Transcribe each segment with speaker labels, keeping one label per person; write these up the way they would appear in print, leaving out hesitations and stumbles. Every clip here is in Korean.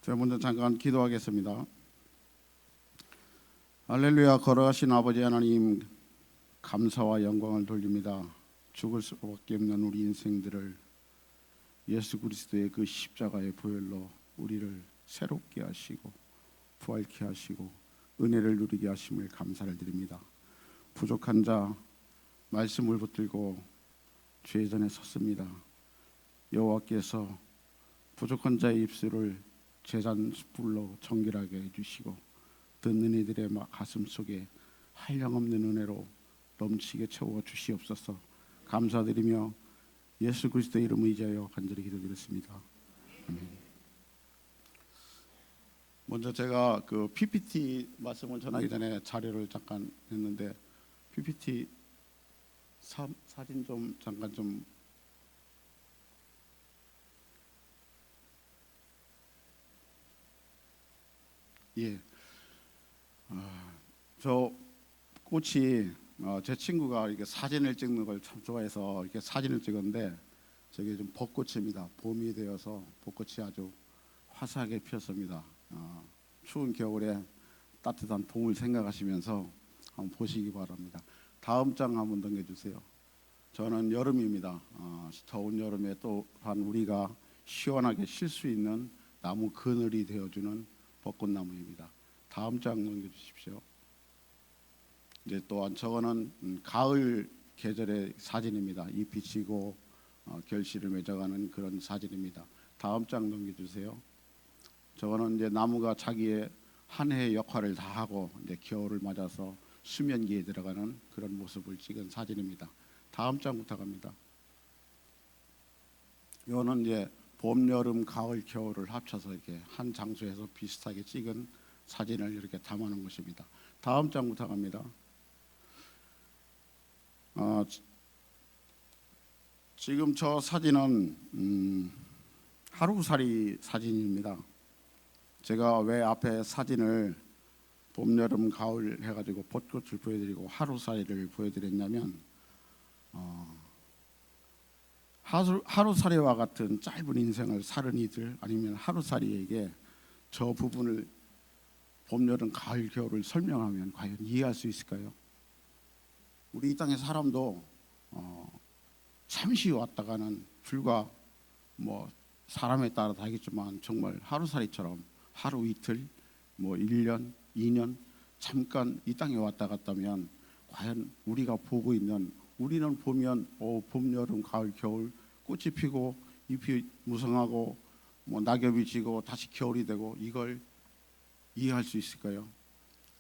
Speaker 1: 제가 먼저 잠깐 기도하겠습니다. 할렐루야. 걸어가신 아버지 하나님, 감사와 영광을 돌립니다. 죽을 수밖에 없는 우리 인생들을 예수 그리스도의 그 십자가의 보혈로 우리를 새롭게 하시고 부활케 하시고 은혜를 누리게 하심을 감사를 드립니다. 부족한 자 말씀을 붙들고 죄 전에 섰습니다. 여호와께서 부족한 자의 입술을 제단 숯불로 정결하게 해주시고 듣는 이들의 가슴 속에 한량없는 은혜로 넘치게 채워 주시옵소서. 감사드리며 예수 그리스도의 이름을 의지하여 간절히 기도드렸습니다. 아멘. 먼저 제가 그 PPT 말씀을 전하기 전에 자료를 잠깐 했는데 PPT 사진 좀 잠깐 좀 예. 저 꽃이 제 친구가 이렇게 사진을 찍는 걸 참 좋아해서 이렇게 사진을 찍었는데 저게 좀 벚꽃입니다. 봄이 되어서 벚꽃이 아주 화사하게 피었습니다. 추운 겨울에 따뜻한 봄을 생각하시면서 한번 보시기 바랍니다. 다음 장 한번 넘겨주세요. 저는 여름입니다. 더운 여름에 또한 우리가 시원하게 쉴 수 있는 나무 그늘이 되어주는 벚꽃나무입니다. 다음 장 넘겨주십시오. 이제 또한 저거는 가을 계절의 사진입니다. 잎이 지고 결실을 맺어가는 그런 사진입니다. 다음 장 넘겨주세요. 저거는 이제 나무가 자기의 한 해의 역할을 다 하고 이제 겨울을 맞아서 수면기에 들어가는 그런 모습을 찍은 사진입니다. 다음 장 부탁합니다. 이거는 이제 봄, 여름, 가을, 겨울을 합쳐서 이렇게 한 장소에서 비슷하게 찍은 사진을 이렇게 담아놓은 것입니다. 다음 장 부탁합니다. 지금 저 사진은 하루살이 사진입니다. 제가 왜 앞에 사진을 봄, 여름, 가을 해가지고 벚꽃을 보여드리고 하루살이를 보여드렸냐면 하루살이와 같은 짧은 인생을 사는 이들 아니면 하루살이에게 저 부분을 봄, 여름, 가을, 겨울을 설명하면 과연 이해할 수 있을까요? 우리 이 땅의 사람도 잠시 왔다가는 불과 사람에 따라 다르겠지만 정말 하루살이처럼 하루 이틀 1년 2년 잠깐 이 땅에 왔다 갔다면 과연 우리가 보고 있는 우리는 보면 봄, 여름, 가을, 겨울 꽃이 피고 잎이 무성하고 낙엽이 지고 다시 겨울이 되고 이걸 이해할 수 있을까요?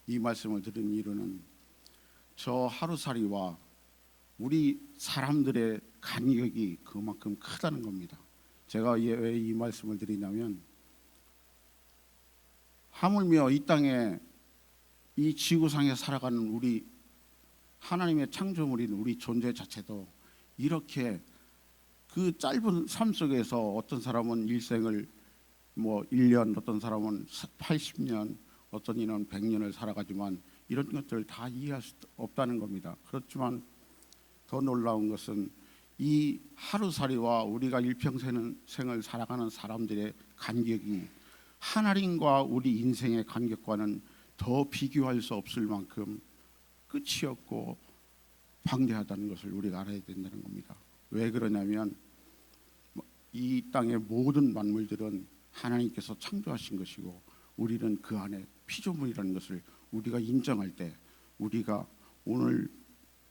Speaker 1: 이 말씀을 들은 이유는 저 하루살이와 우리 사람들의 간격이 그만큼 크다는 겁니다. 제가 왜 이 말씀을 드리냐면 하물며 이 땅에 이 지구상에 살아가는 우리 하나님의 창조물인 우리 존재 자체도 이렇게 그 짧은 삶 속에서 어떤 사람은 일생을 1년, 어떤 사람은 80년, 어떤 이는 100년을 살아가지만 이런 것들을 다 이해할 수 없다는 겁니다. 그렇지만 더 놀라운 것은 이 하루살이와 우리가 일평생을 살아가는 사람들의 간격이 하나님과 우리 인생의 간격과는 더 비교할 수 없을 만큼 끝이 없고 방대하다는 것을 우리가 알아야 된다는 겁니다. 왜 그러냐면 이 땅의 모든 만물들은 하나님께서 창조하신 것이고 우리는 그 안에 피조물이라는 것을 우리가 인정할 때 우리가 오늘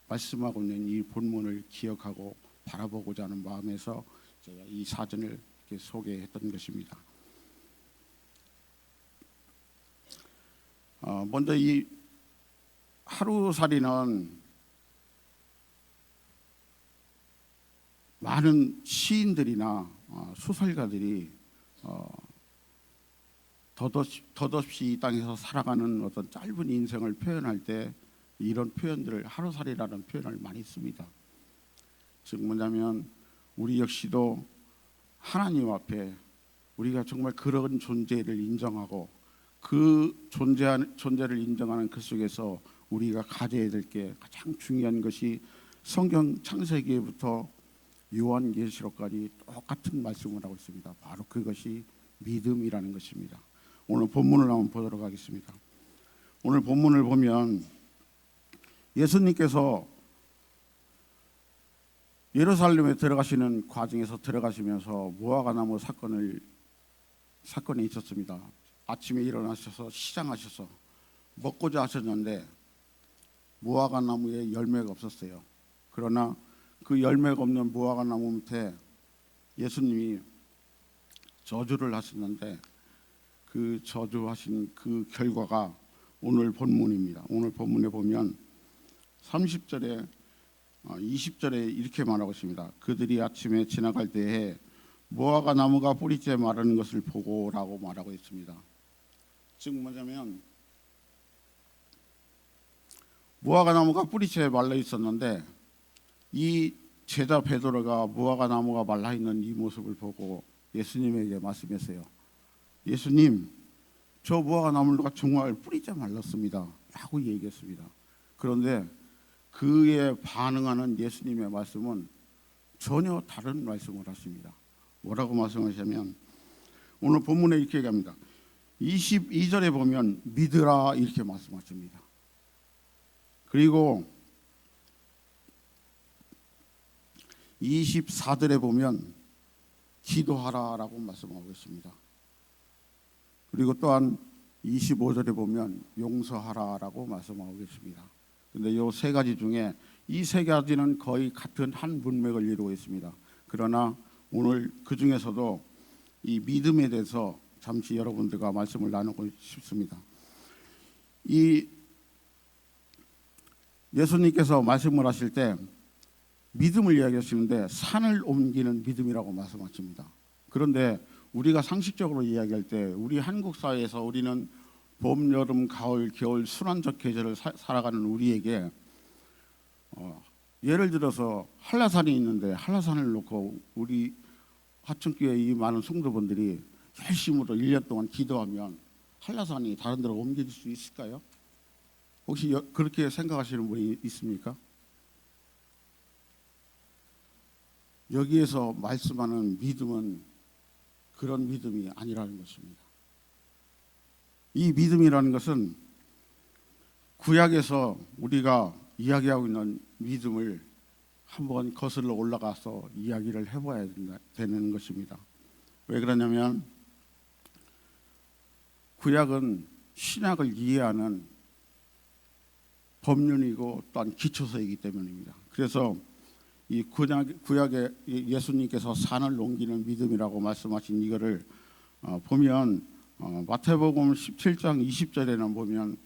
Speaker 1: 말씀하고 있는 이 본문을 기억하고 바라보고자 하는 마음에서 제가 이 사진을 이렇게 소개했던 것입니다. 먼저 이 하루살이는 많은 시인들이나 소설가들이 덧없이 이 땅에서 살아가는 어떤 짧은 인생을 표현할 때 이런 표현들을 하루살이라는 표현을 많이 씁니다. 즉 뭐냐면 우리 역시도 하나님 앞에 우리가 정말 그런 존재를 인정하고 그 존재를 인정하는 그 속에서 우리가 가져야 될 게 가장 중요한 것이 성경 창세기부터 요한계시록까지 똑같은 말씀을 하고 있습니다. 바로 그것이 믿음이라는 것입니다. 오늘 본문을 한번 보도록 하겠습니다. 오늘 본문을 보면 예수님께서 예루살렘에 들어가시는 과정에서 들어가시면서 무화과나무 사건이 있었습니다. 아침에 일어나셔서 시장하셔서 먹고자 하셨는데 무화과나무에 열매가 없었어요. 그러나 그 열매가 없는 무화과나무 밑에 예수님이 저주를 하셨는데 그 저주하신 그 결과가 오늘 본문입니다. 오늘 본문에 보면 30절에 20절에 이렇게 말하고 있습니다. 그들이 아침에 지나갈 때에 무화과 나무가 뿌리째 마르는 것을 보고라고 말하고 있습니다. 즉 뭐냐면 무화과 나무가 뿌리째 말라 있었는데 이 제자 베드로가 무화과 나무가 말라 있는 이 모습을 보고 예수님에게 말씀했어요. 예수님, 저 무화과 나무가 정말 뿌리째 말랐습니다 라고 얘기했습니다. 그런데 그에 반응하는 예수님의 말씀은 전혀 다른 말씀을 하십니다. 뭐라고 말씀하시냐면 오늘 본문에 이렇게 얘기합니다. 22절에 보면 믿으라 이렇게 말씀하십니다. 그리고 24절에 보면 기도하라라고 말씀하고 있습니다. 그리고 또한 25절에 보면 용서하라라고 말씀하고 계십니다. 그런데 이 세 가지 중에 이 세 가지는 거의 같은 한 문맥을 이루고 있습니다. 그러나 오늘 그 중에서도 이 믿음에 대해서 잠시 여러분들과 말씀을 나누고 싶습니다. 이 예수님께서 말씀을 하실 때 믿음을 이야기하시는데 산을 옮기는 믿음이라고 말씀하십니다. 그런데 우리가 상식적으로 이야기할 때 우리 한국 사회에서 우리는 봄, 여름, 가을, 겨울 순환적 계절을 살아가는 우리에게 예를 들어서 한라산이 있는데 한라산을 놓고 우리 하천교회 이 많은 성도분들이 열심으로 1년 동안 기도하면 한라산이 다른 데로 옮겨질 수 있을까요? 혹시 그렇게 생각하시는 분이 있습니까? 여기에서 말씀하는 믿음은 그런 믿음이 아니라는 것입니다. 이 믿음이라는 것은 구약에서 우리가 이야기하고 있는 믿음을 한번 거슬러 올라가서 이야기를 해봐야 되는 것입니다. 왜 그러냐면 구약은 신약을 이해하는 법륜이고 또한 기초서이기 때문입니다. 그래서 이 구약에 예수님께서 산을 옮기는 믿음이라고 말씀하신 이거를 보면 마태복음 17장 20절에는 보면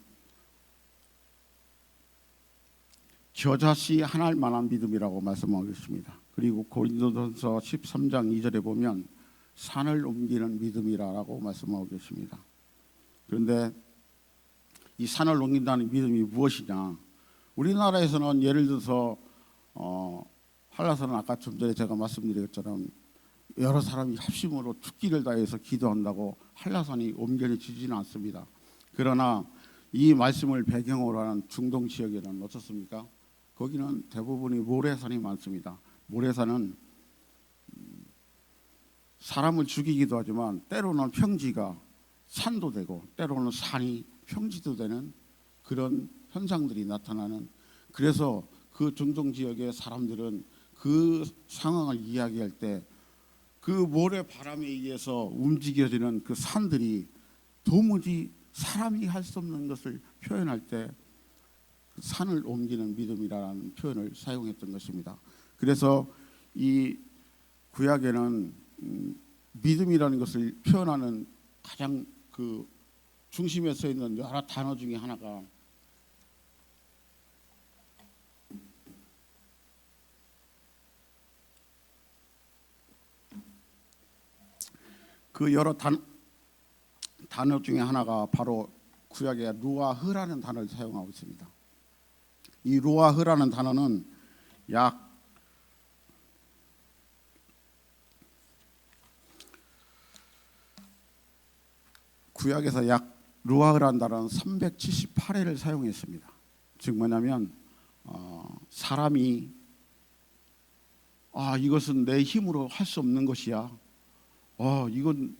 Speaker 1: 겨자씨 하나일 만한 믿음이라고 말씀하고 있습니다. 그리고 고린도전서 13장 2절에 보면 산을 옮기는 믿음이라고 말씀하고 계십니다. 그런데 이 산을 옮긴다는 믿음이 무엇이냐? 우리나라에서는 예를 들어서 한라산은 아까 좀 전에 제가 말씀드린 것처럼 여러 사람이 합심으로 투기를 다해서 기도한다고 한라산이 옮겨지지는 않습니다. 그러나 이 말씀을 배경으로 하는 중동 지역에는 어떻습니까? 거기는 대부분이 모래산이 많습니다. 모래산은 사람을 죽이기도 하지만 때로는 평지가 산도 되고 때로는 산이 평지도 되는 그런 현상들이 나타나는, 그래서 그 중동 지역의 사람들은 그 상황을 이야기할 때 그 모래 바람에 의해서 움직여지는 그 산들이 도무지 사람이 할 수 없는 것을 표현할 때 산을 옮기는 믿음이라는 표현을 사용했던 것입니다. 그래서 이 구약에는 믿음이라는 것을 표현하는 가장 그 중심에 서 있는 여러 단어 중에 하나가 그 여러 단어 중에 하나가 바로 구약의 루아흐라는 단어를 사용하고 있습니다. 이 루아흐라는 단어는 구약에서 루아흐라는 단어는 378회를 사용했습니다. 즉 뭐냐면 사람이 이것은 내 힘으로 할 수 없는 것이야. 이건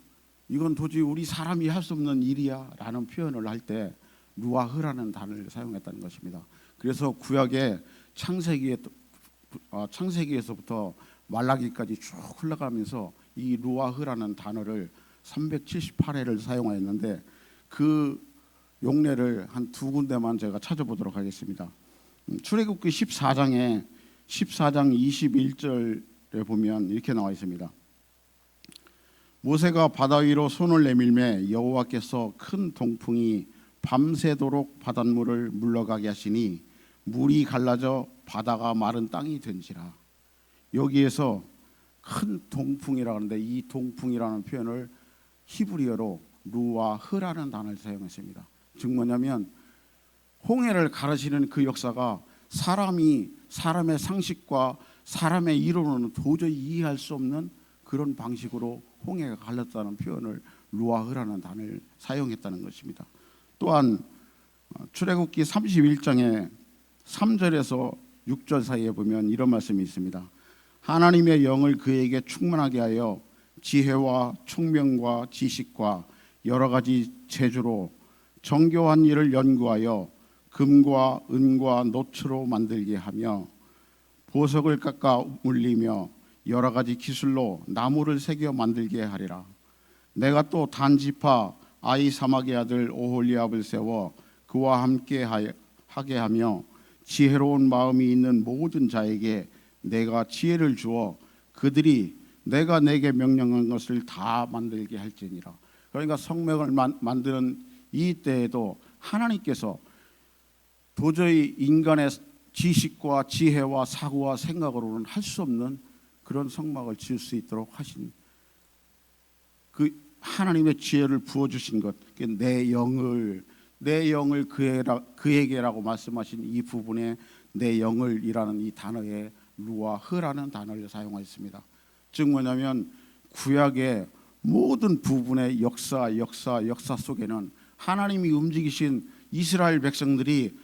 Speaker 1: 이건 도저히 우리 사람이 할 수 없는 일이야 라는 표현을 할 때 루아흐라는 단어를 사용했다는 것입니다. 그래서 구약의 창세기에서부터 말라기까지 쭉 흘러가면서 이 루아흐라는 단어를 378회를 사용하였는데 그 용례를 한 두 군데만 제가 찾아보도록 하겠습니다. 출애굽기 14장 21절에 보면 이렇게 나와 있습니다. 모세가 바다 위로 손을 내밀매 여호와께서 큰 동풍이 밤새도록 바닷물을 물러가게 하시니 물이 갈라져 바다가 마른 땅이 된지라. 여기에서 큰 동풍이라고 하는데 이 동풍이라는 표현을 히브리어로 루아흐라는 단어를 사용했습니다. 즉 뭐냐면 홍해를 가르시는 그 역사가 사람의 상식과 사람의 이론으로는 도저히 이해할 수 없는 그런 방식으로 홍해가 갈랐다는 표현을 루아흐라는 단어를 사용했다는 것입니다. 또한 출애굽기 31장에 3절에서 6절 사이에 보면 이런 말씀이 있습니다. 하나님의 영을 그에게 충만하게 하여 지혜와 총명과 지식과 여러 가지 재주로 정교한 일을 연구하여 금과 은과 노초로 만들게 하며 보석을 깎아 물리며 여러 가지 기술로 나무를 새겨 만들게 하리라. 내가 또 단지파 아히사막의 아들 오홀리압을 세워 그와 함께 하게 하며 지혜로운 마음이 있는 모든 자에게 내가 지혜를 주어 그들이 내가 내게 명령한 것을 다 만들게 할지니라. 그러니까 성막을 만드는 이 때에도 하나님께서 도저히 인간의 지식과 지혜와 사고와 생각으로는 할 수 없는 그런 성막을 지을 수 있도록 하신 그 하나님의 지혜를 부어주신 것, 내 영을 그에게라고 말씀하신 이 부분에 내 영을이라는 이 단어에 루아흐라는 단어를 사용하였습니다. 즉 뭐냐면 구약의 모든 부분의 역사 속에는 하나님이 움직이신 이스라엘 백성들이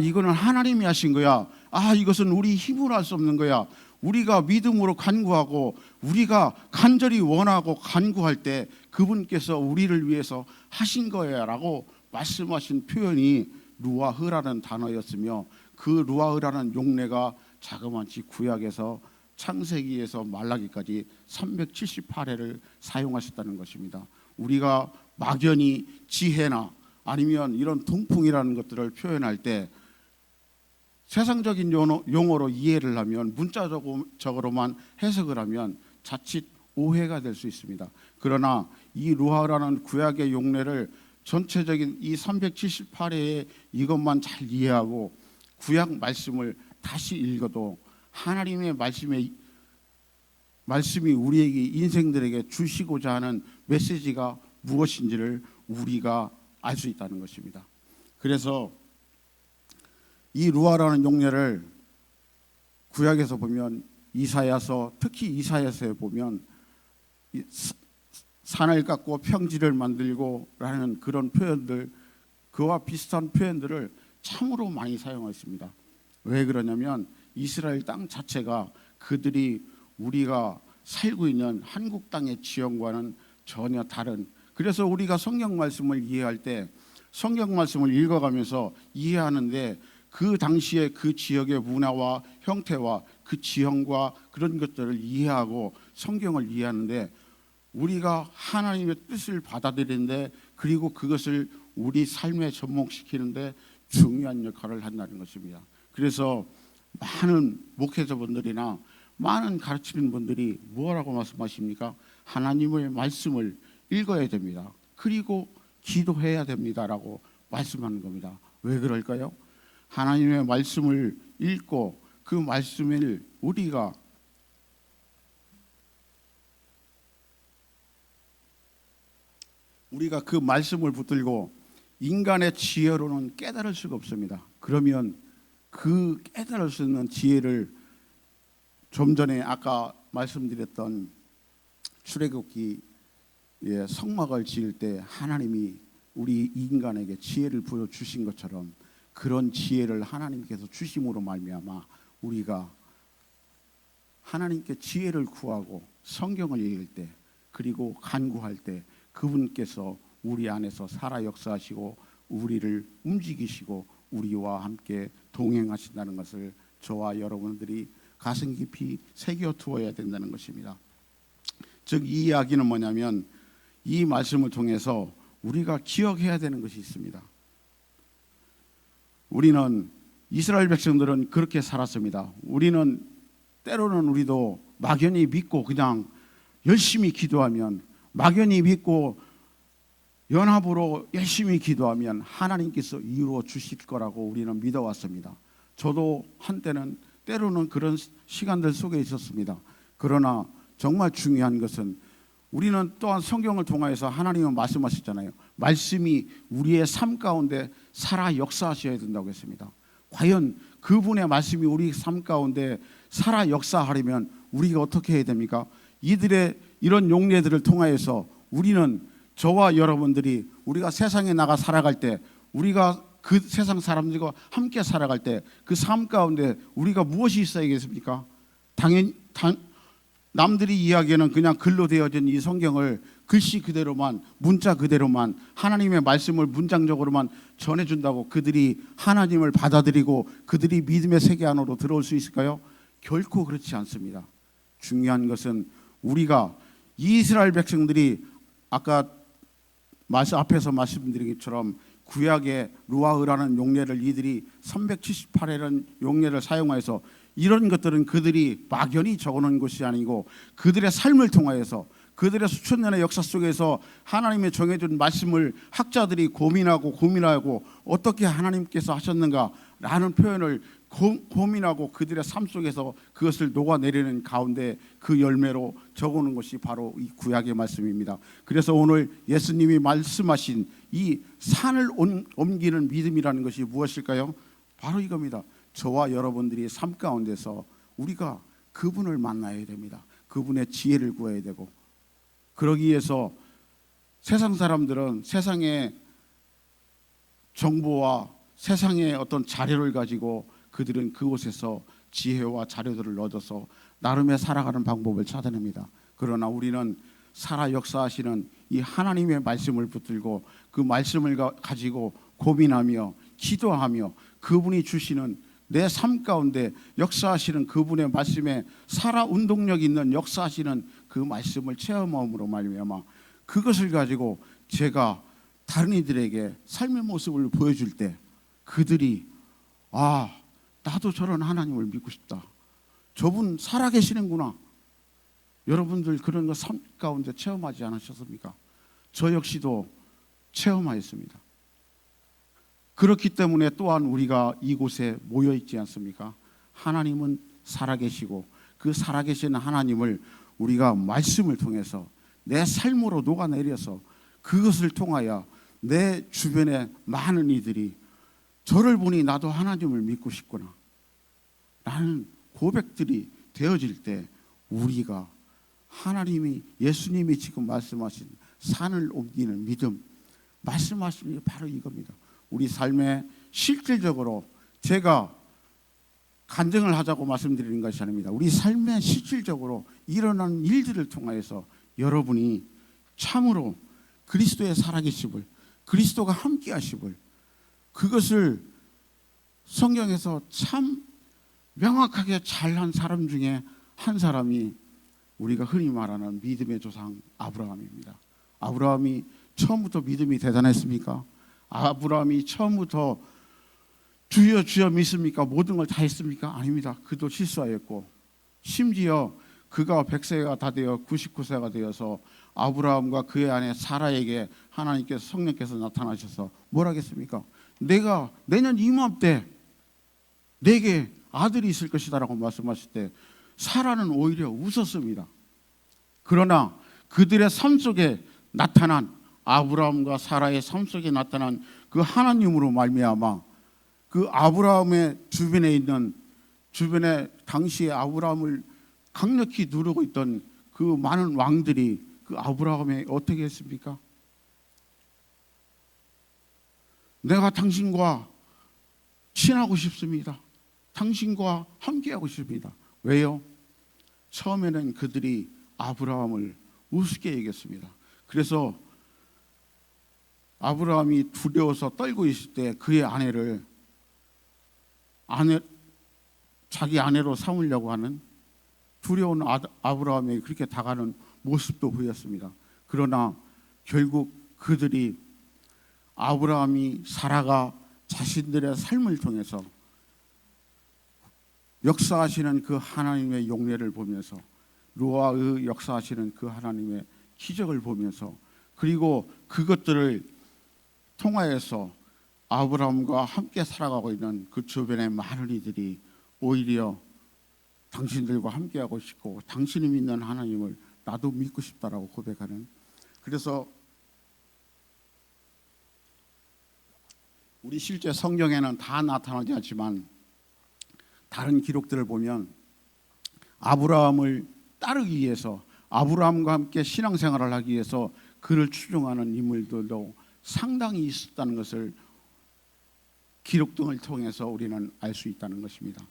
Speaker 1: 이거는 하나님이 하신 거야. 이것은 우리 힘으로 할 수 없는 거야. 우리가 믿음으로 간구하고 우리가 간절히 원하고 간구할 때 그분께서 우리를 위해서 하신 거야 라고 말씀하신 표현이 루아흐라는 단어였으며 그 루아흐라는 용례가 자그마치 구약에서 창세기에서 말라기까지 378회를 사용하셨다는 것입니다. 우리가 막연히 지혜나 아니면 이런 동풍이라는 것들을 표현할 때 세상적인 용어로 이해를 하면 문자적으로만 해석을 하면 자칫 오해가 될 수 있습니다. 그러나 이 루아흐라는 구약의 용례를 전체적인 이 378회에 이것만 잘 이해하고 구약 말씀을 다시 읽어도 하나님의 말씀이 우리에게 인생들에게 주시고자 하는 메시지가 무엇인지를 우리가 알 수 있다는 것입니다. 그래서 이 루아라는 용례를 구약에서 보면 특히 이사야서에 보면 산을 깎고 평지를 만들고 라는 그런 표현들, 그와 비슷한 표현들을 참으로 많이 사용했습니다. 왜 그러냐면 이스라엘 땅 자체가 그들이 우리가 살고 있는 한국 땅의 지형과는 전혀 다른, 그래서 우리가 성경 말씀을 이해할 때 성경 말씀을 읽어가면서 이해하는데 그 당시에 그 지역의 문화와 형태와 그 지형과 그런 것들을 이해하고 성경을 이해하는데 우리가 하나님의 뜻을 받아들이는데 그리고 그것을 우리 삶에 접목시키는데 중요한 역할을 한다는 것입니다. 그래서 많은 목회자분들이나 많은 가르치는 분들이 뭐라고 말씀하십니까? 하나님의 말씀을 읽어야 됩니다. 그리고 기도해야 됩니다라고 말씀하는 겁니다. 왜 그럴까요? 하나님의 말씀을 읽고 그 말씀을 우리가 그 말씀을 붙들고 인간의 지혜로는 깨달을 수가 없습니다. 그러면 그 깨달을 수 있는 지혜를 좀 전에 아까 말씀드렸던 출애굽기 성막을 지을 때 하나님이 우리 인간에게 지혜를 부여주신 것처럼 그런 지혜를 하나님께서 주심으로 말미암아 우리가 하나님께 지혜를 구하고 성경을 읽을 때 그리고 간구할 때 그분께서 우리 안에서 살아 역사하시고 우리를 움직이시고 우리와 함께 동행하신다는 것을 저와 여러분들이 가슴 깊이 새겨 두어야 된다는 것입니다. 즉 이 이야기는 뭐냐면 이 말씀을 통해서 우리가 기억해야 되는 것이 있습니다. 우리는 이스라엘 백성들은 그렇게 살았습니다. 우리는 때로는 우리도 막연히 믿고 그냥 열심히 기도하면, 막연히 믿고 연합으로 열심히 기도하면 하나님께서 이루어 주실 거라고 우리는 믿어왔습니다. 저도 한때는 때로는 그런 시간들 속에 있었습니다. 그러나 정말 중요한 것은 우리는 또한 성경을 통하여서 하나님은 말씀하셨잖아요. 말씀이 우리의 삶 가운데 살아 역사하셔야 된다고 했습니다. 과연 그분의 말씀이 우리 삶 가운데 살아 역사하려면 우리가 어떻게 해야 됩니까? 이들의 이런 용례들을 통하여서 우리는, 저와 여러분들이 우리가 세상에 나가 살아갈 때, 우리가 그 세상 사람들과 함께 살아갈 때 그 삶 가운데 우리가 무엇이 있어야겠습니까? 당연히 남들이 이야기하는 그냥 글로 되어진 이 성경을 글씨 그대로만, 문자 그대로만, 하나님의 말씀을 문장적으로만 전해준다고 그들이 하나님을 받아들이고 그들이 믿음의 세계 안으로 들어올 수 있을까요? 결코 그렇지 않습니다. 중요한 것은 우리가 이스라엘 백성들이 아까 앞에서 말씀드린 것처럼 구약의 루아흐라는 용례를 이들이 378회라는 용례를 사용해서, 이런 것들은 그들이 막연히 적어놓은 것이 아니고 그들의 삶을 통하여서, 그들의 수천 년의 역사 속에서 하나님의 정해준 말씀을 학자들이 고민하고 어떻게 하나님께서 하셨는가라는 표현을 고민하고 그들의 삶 속에서 그것을 녹아내리는 가운데 그 열매로 적어놓은 것이 바로 이 구약의 말씀입니다. 그래서 오늘 예수님이 말씀하신 이 산을 옮기는 믿음이라는 것이 무엇일까요? 바로 이겁니다. 저와 여러분들이 삶 가운데서 우리가 그분을 만나야 됩니다. 그분의 지혜를 구해야 되고, 그러기 위해서 세상 사람들은 세상의 정보와 세상의 어떤 자료를 가지고 그들은 그곳에서 지혜와 자료들을 얻어서 나름의 살아가는 방법을 찾아냅니다. 그러나 우리는 살아 역사하시는 이 하나님의 말씀을 붙들고 그 말씀을 가지고 고민하며 기도하며 그분이 주시는 내 삶 가운데 역사하시는 그분의 말씀에 살아 운동력 있는 역사하시는 그 말씀을 체험함으로 말미암아 그것을 가지고 제가 다른 이들에게 삶의 모습을 보여줄 때 그들이 나도 저런 하나님을 믿고 싶다. 저분 살아계시는구나. 여러분들 그런 거 삶 가운데 체험하지 않으셨습니까? 저 역시도 체험하였습니다. 그렇기 때문에 또한 우리가 이곳에 모여 있지 않습니까? 하나님은 살아계시고 그 살아계신 하나님을 우리가 말씀을 통해서 내 삶으로 녹아내려서 그것을 통하여 내 주변의 많은 이들이 저를 보니 나도 하나님을 믿고 싶구나 라는 고백들이 되어질 때 우리가 하나님이, 예수님이 지금 말씀하신 산을 옮기는 믿음, 말씀하시는 게 바로 이겁니다. 우리 삶에 실질적으로, 제가 간증을 하자고 말씀드리는 것이 아닙니다. 우리 삶에 실질적으로 일어나는 일들을 통하여서 여러분이 참으로 그리스도의 살아계심을, 그리스도가 함께 하심을, 그것을 성경에서 참 명확하게 잘한 사람 중에 한 사람이 우리가 흔히 말하는 믿음의 조상 아브라함입니다. 아브라함이 처음부터 믿음이 대단했습니까? 아브라함이 처음부터 주여 주여 믿습니까? 모든 걸 다 했습니까? 아닙니다. 그도 실수하였고, 심지어 그가 100세가 다 되어 99세가 되어서 아브라함과 그의 아내 사라에게 하나님께서, 성령께서 나타나셔서 뭘 하겠습니까? 내가 내년 이맘때 내게 아들이 있을 것이다 라고 말씀하실 때 사라는 오히려 웃었습니다. 그러나 그들의 삶 속에 나타난, 아브라함과 사라의 삶 속에 나타난 그 하나님으로 말미암아 그 아브라함의 주변에 있는, 주변에 당시에 아브라함을 강력히 누르고 있던 그 많은 왕들이 그 아브라함에 어떻게 했습니까? 내가 당신과 친하고 싶습니다. 당신과 함께하고 싶습니다. 왜요? 처음에는 그들이 아브라함을 우습게 여겼습니다. 그래서 아브라함이 두려워서 떨고 있을 때 그의 자기 아내로 삼으려고 하는 두려운 아브라함에게 그렇게 다가가는 모습도 보였습니다. 그러나 결국 그들이 아브라함이 사라가 자신들의 삶을 통해서 역사하시는 그 하나님의 용례를 보면서 노아의 역사하시는 그 하나님의 기적을 보면서 그리고 그것들을 통하여서 아브라함과 함께 살아가고 있는 그 주변의 많은 이들이 오히려 당신들과 함께하고 싶고 당신이 믿는 하나님을 나도 믿고 싶다라고 고백하는, 그래서 우리 실제 성경에는 다 나타나지 않지만 다른 기록들을 보면 아브라함을 따르기 위해서 아브라함과 함께 신앙생활을 하기 위해서 그를 추종하는 인물들도 상당히 있었다는 것을 기록 등을 통해서 우리는 알 수 있다는 것입니다.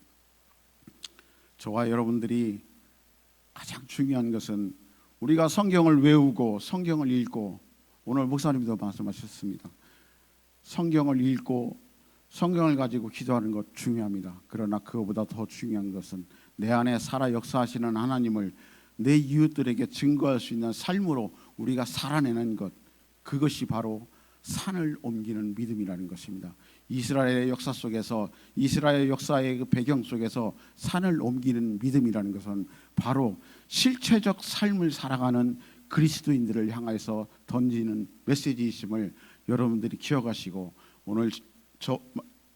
Speaker 1: 저와 여러분들이 가장 중요한 것은 우리가 성경을 외우고 성경을 읽고, 오늘 목사님도 말씀하셨습니다. 성경을 읽고 성경을 가지고 기도하는 것 중요합니다. 그러나 그것보다 더 중요한 것은 내 안에 살아 역사하시는 하나님을 내 이웃들에게 증거할 수 있는 삶으로 우리가 살아내는 것, 그것이 바로 산을 옮기는 믿음이라는 것입니다. 이스라엘의 역사 속에서, 이스라엘 역사의 그 배경 속에서 산을 옮기는 믿음이라는 것은 바로 실체적 삶을 살아가는 그리스도인들을 향해서 던지는 메시지이심을 여러분들이 기억하시고, 오늘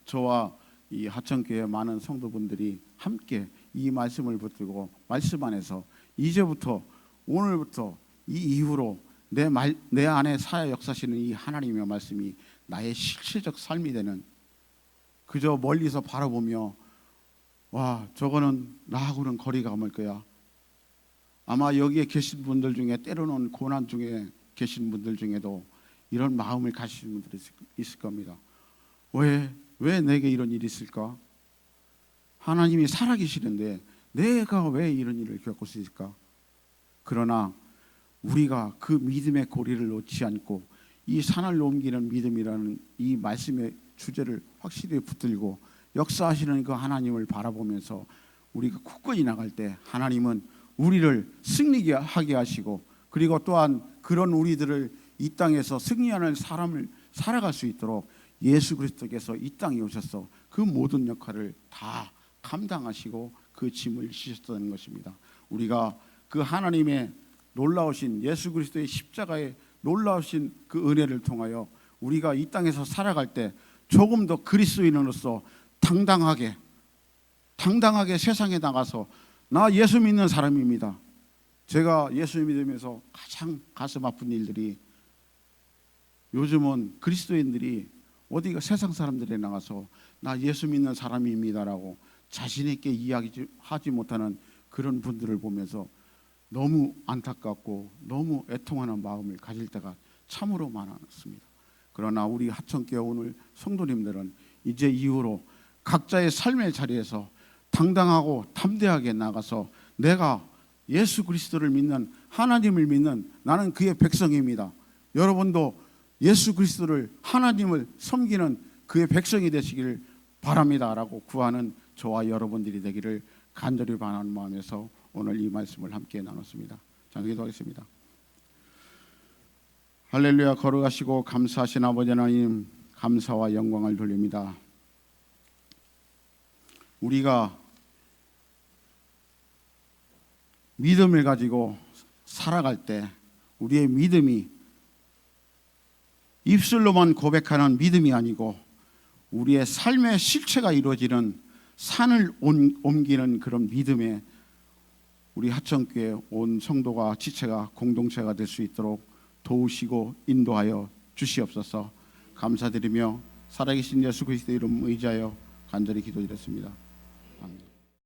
Speaker 1: 저와 이 하천교회 많은 성도분들이 함께 이 말씀을 붙들고 말씀 안에서 이제부터 오늘부터 이 이후로 내 안에 사야 역사하시는 이 하나님의 말씀이 나의 실체적 삶이 되는, 그저 멀리서 바라보며 와 저거는 나하고는 거리가 멀 거야. 아마 여기에 계신 분들 중에 때로는 고난 중에 계신 분들 중에도 이런 마음을 가지시는 분들이 있을 겁니다. 왜 내게 이런 일이 있을까? 하나님이 살아계시는데 내가 왜 이런 일을 겪을 수 있을까? 그러나 우리가 그 믿음의 고리를 놓지 않고 이 산을 옮기는 믿음이라는 이 말씀의 주제를 확실히 붙들고 역사하시는 그 하나님을 바라보면서 우리가 굳건히 나갈 때 하나님은 우리를 승리하게 하시고, 그리고 또한 그런 우리들을 이 땅에서 승리하는 사람을 살아갈 수 있도록 예수 그리스도께서 이 땅에 오셔서 그 모든 역할을 다 감당하시고 그 짐을 지셨다는 것입니다. 우리가 그 하나님의 놀라우신 예수 그리스도의 십자가의 놀라우신 그 은혜를 통하여 우리가 이 땅에서 살아갈 때 조금 더 그리스도인으로서 당당하게 세상에 나가서 나 예수 믿는 사람입니다. 제가 예수 믿으면서 가장 가슴 아픈 일들이, 요즘은 그리스도인들이 어디가 세상 사람들에 나가서 나 예수 믿는 사람입니다라고 자신 있게 이야기하지 못하는 그런 분들을 보면서 너무 안타깝고 너무 애통하는 마음을 가질 때가 참으로 많았습니다. 그러나 우리 하천교회 오늘 성도님들은 이제 이후로 각자의 삶의 자리에서 당당하고 담대하게 나가서 내가 예수 그리스도를 믿는, 하나님을 믿는 나는 그의 백성입니다. 여러분도 예수 그리스도를, 하나님을 섬기는 그의 백성이 되시기를 바랍니다라고 구하는 저와 여러분들이 되기를 간절히 바라는 마음에서 오늘 이 말씀을 함께 나눴습니다. 자, 기도하겠습니다. 할렐루야. 걸어가시고 감사하신 아버지 하나님, 감사와 영광을 돌립니다. 우리가 믿음을 가지고 살아갈 때 우리의 믿음이 입술로만 고백하는 믿음이 아니고 우리의 삶의 실체가 이루어지는 산을 옮기는 그런 믿음에 우리 하천교회 온 성도가 지체가 공동체가 될 수 있도록 도우시고 인도하여 주시옵소서. 감사드리며 살아계신 예수 그리스도의 이름 의지하여 간절히 기도드렸습니다. 아멘.